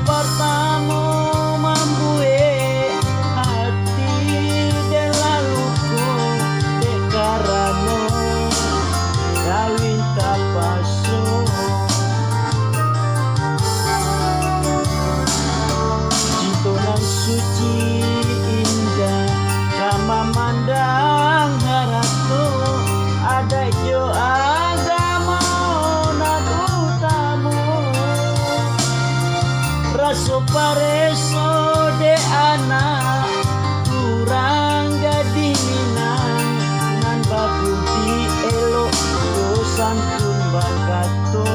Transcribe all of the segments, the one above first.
pertama membuat hati de laluku de karano kawin tak pasung. Cinta nan suci indah kama mandang haratu ada jo agama nan utamu raso pareso de anak kurang gading minang nan babuti elok dosan pun bakato.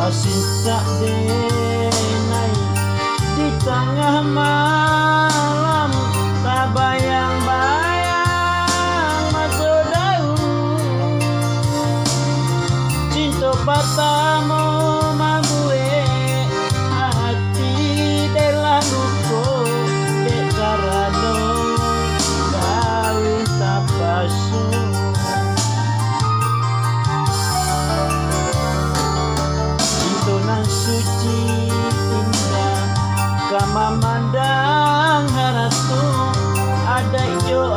Pasinta denai di tengah malam tak bayang-bayang masuk daun cinta pertama membuat hati de laluku de karano kawin tak pasung. Suci indah kama mandang haratu ada jo